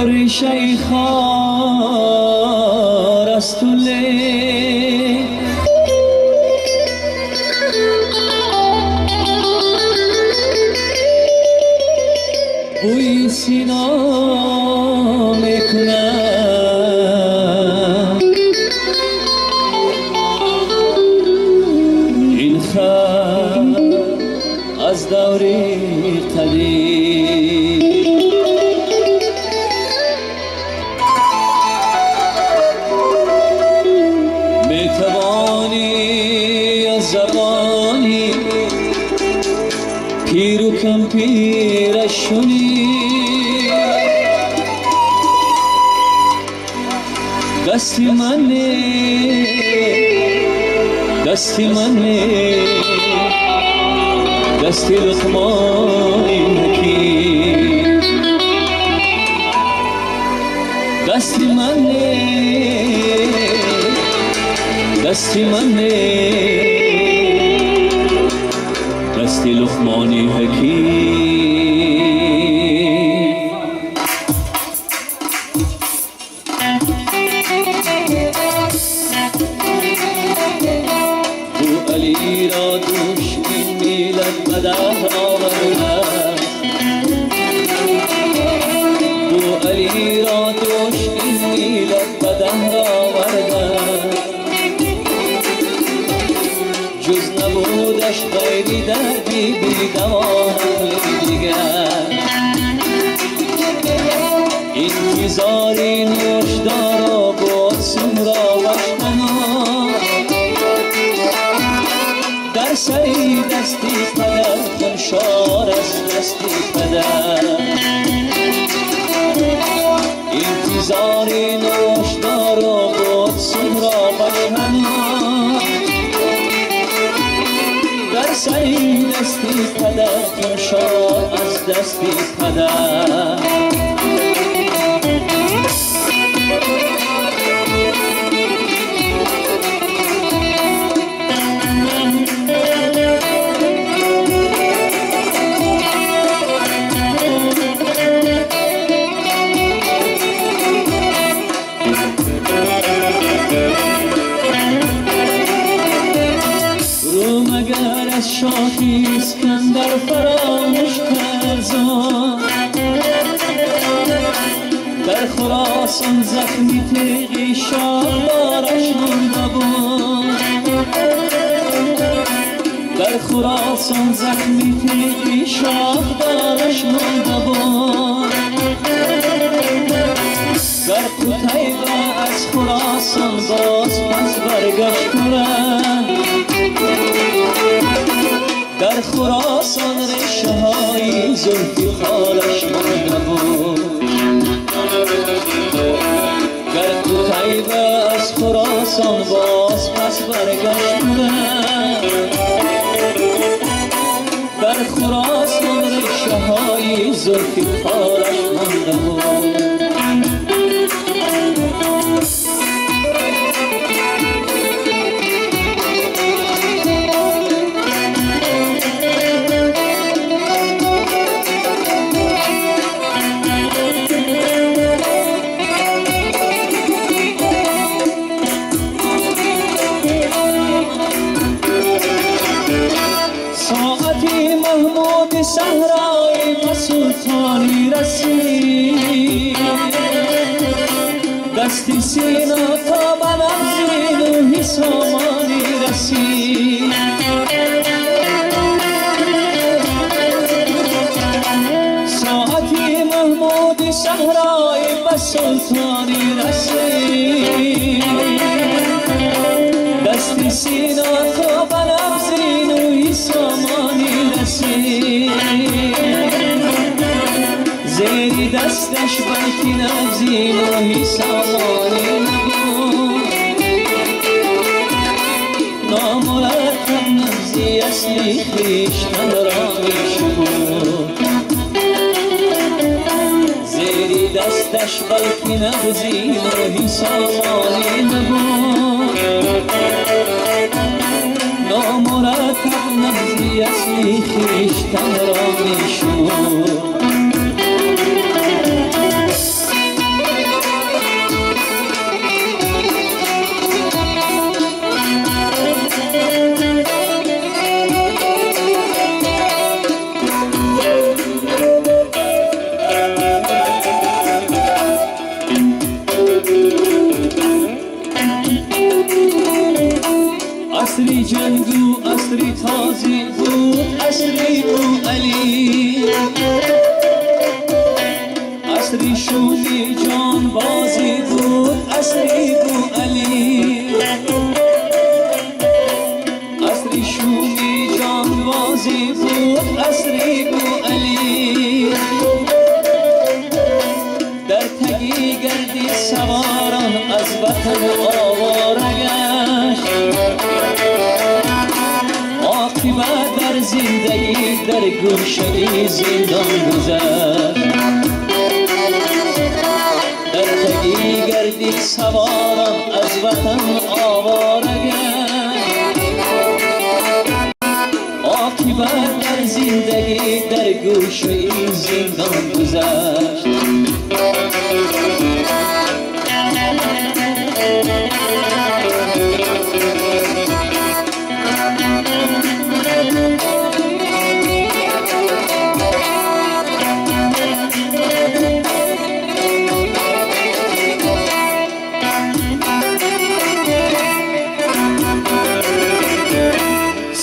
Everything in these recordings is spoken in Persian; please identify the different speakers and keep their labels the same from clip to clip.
Speaker 1: ریشه خار از توله بوی سینا میکنم این خط از دوری قدیم میتوانی از زبانی پیر و کم پیرش شنی دستی من دستی من دستی لقمانی حکیم دستی من دستی من دستی لقمانی حکیم بو علی را دوش این میلت مدح آوردن بو علی را دوش این میلت مدح آوردن جز نبودش غیری دردی بی دوا دیگر انتظاری نوشدار و بوسم را وشمنا در سری دستی پدر خونشار است دستی پدر انتظاری نوشدار و بوسم را وشمنا در سری دستی پدر خونشار از دستی پدر مگر از شاهی اسکندر فراموش کرزان در خراسان زخمی تیغی شاهدارش مانده بود در خراسان زخمی تیغی شاهدارش مانده بود در قتیبه از خراسان باز پس برگشتند در خراسان ریشه های ذوالفقارش مانده بود در قتیبه از خراسان باز پس برگشتند در خراسان ریشه های ذوالفقارش مانده بود محمود صحرای سلطانی رسید دستی سینا تا بنفزین و حسامانی رسید ساعتی محمود صحرای سلطانی رسید دستی سینا تا بنفزین و حسامانی زیری دستش بلکی نبزین و حسامانی نبود نامرتب نبزی اصلی خویشتن را میشود زیری دستش بلکی نبزین و حسامانی نبود نامرتب نبزی اصلی خویشتن را میشود عصری جنگو عصری تازی بود عصری بو علی عصری شومی جان بازی بود عصری بو علی عصری شومی جان بازی بود عصری بو علی در تگی گردی سواران از وطن آواره گشت عاقبت در زندگی در گوشه زندان گذشت در تگی گردی سواران از وطن آواره گشت عاقبت در زندگی در گوشه زندان گذشت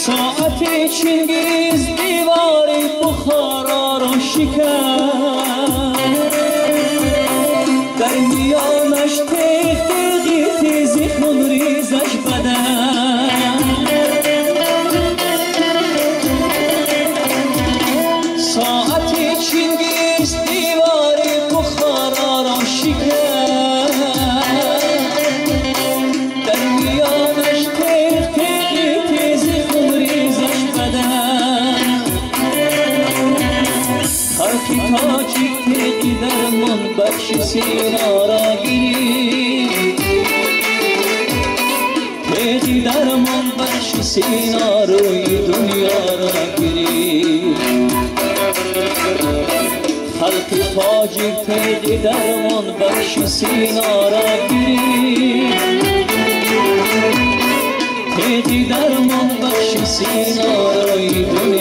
Speaker 1: ساعت چنگیز دیواری بخارا را شکست در میانش تیغ تیغی تیزی خون ریزش بدن ساعت چنگیز دیواری بخارا را شکست در میانش تیغ تیغی تیزی خون ریزش بدن خلقی تاجیک تیغی درمان بخش سینا را گیری تیغی درمان بخش سینا روی دنیا را گیری خلقی تاجیک تیغی درمان بخش سینا را گیری تیغی درمان بخش سینا روی دنیا